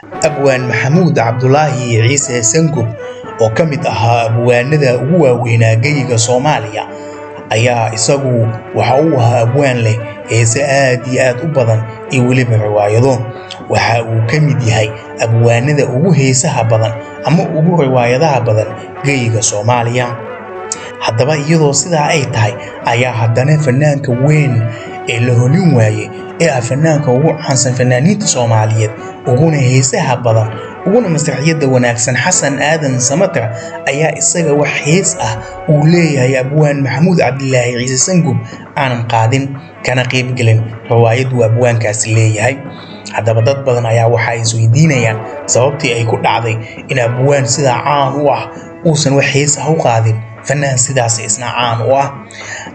abwaan maxamuud cabdulaahi ciise sangub oo ka mid ahaa abwaanada ugu waaweynaa geyiga Soomaaliya ayaa isagu waxa uu ahaa abwaan leh heese aad iyo aad u badan iyo weliba riwaayado. waxa uu ka mid yahay abwaanada ugu heesaha badan ama ugu riwaayadaha badan geyiga Soomaaliya. haddaba iyadoo sidaa ay tahay ayaa haddana fanaanka weyn ee la holin waayey ee fanaanka ugu caansan fanaaniinta Soomaaliyeed uguna heesaha badan uguna masraxiyada wanaagsan Xasan Aadan Samatar ayaa isaga wax hees ah uu leeyahay abwaan maxamuud cabdulaahi ciise sangub aanan qaadin kana qayb galin riwaayadu abwaankaasi leeyahay. haddaba dad badan ayaa waxa ay isweydiinayaan sababtii ay ku dhacday in abwaan sidaa caan u ah uusan wax hees ah u qaadin fanaan sidaas isna caan u ah.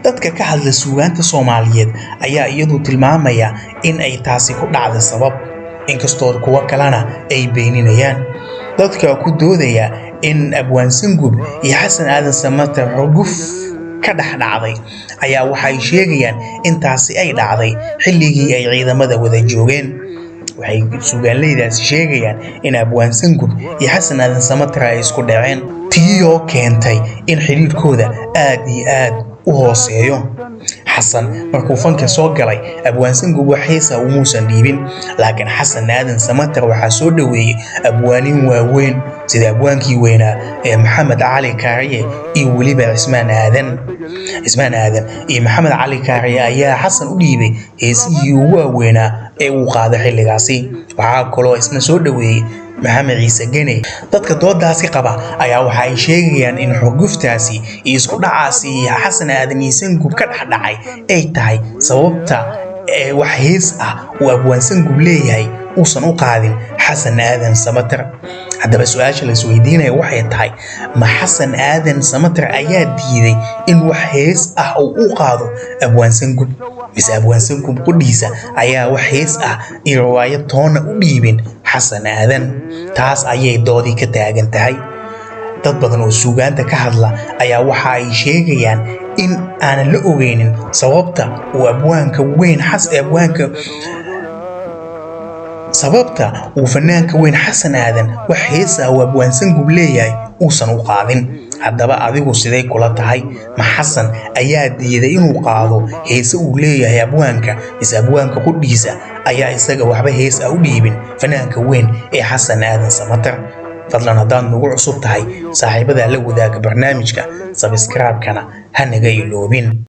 dadka ka hadla suugaanta Soomaaliyeed ayaa iyadu tilmaamaya in ay taasi ku dhacday sabab, inkastoo kuwa kalena ay beeninayaan. dadka ku doodaya in abwaan sangub iyo Xasan Aadan Samatar xurguf ka dhacday ayaa waxay sheegayaan in taasi ay dhacday xilligii ay ciidamada wada joogeen. waxay suugaanleydaasi sheegayaan in abwaan sangub iyo Xasan Aadan Samatar ay isku dhaceen, tiyoo keentay in xiriirkooda aad iyo aad u hooseeyo. xasan markuu fanka soo galay abwaan sangub wax heesa umuusan dhiibin, laakiin Xasan Aadan Samatar waxaa soo dhaweeyay abwaanin waaweyn sida abwaankii weynaa ee Maxamed Cali Kaariye iyo weliba Cismaan Aadan iyo Maxamed Cali Kaariye ayaa Xasan u dhiibay heesihii ugu waaweynaa ee uu qaaday xilligaasi. waxaa kaloo isna soo dhaweeyay Maxamed Ciise Gene. dadka doodaasi qaba ayaa waxa ay sheegayaan in xurguftaasi iyo isku dhacaasi Xasan Aadan iyo sangub ka dhacay ay tahay sababta wax hees ah uu abwaan sangub leeyahay uusan u qaadin Xasan Aadan Samatar. haddaba su'aasha la isweydiinayo waxay tahay, ma Xasan Aadan Samatar ayaa diiday in wax hees ah uu u qaado abwaan sangub, mise abwaan sangub qudhiisa ayaa wax hees ah iyo riwaayad toona u dhiibin Xasan Aadan? taas ayay doodii ka taagan tahay. dad badan oo suugaanta ka hadla ayaa waxa ay sheegayaan in aanan la ogeynin sababta uu fanaanka weyn Xasan Aadan wax hees ah uu abwaan sangub leeyahay uusan u qaadin. haddaba adigu sidee kula tahay? ma Xasan ayaa diiday inuu qaado heese uu leeyahay abwaanka, mise abwaanka qudhiisa ayaa isaga waxba hees ah u dhiibin fanaanka weyn ee Xasan Aadan Samatar? fadlan haddaad nagu cusub tahay saaxiibada la wadaaga barnaamijka, subscribe-kana ha naga iloobin.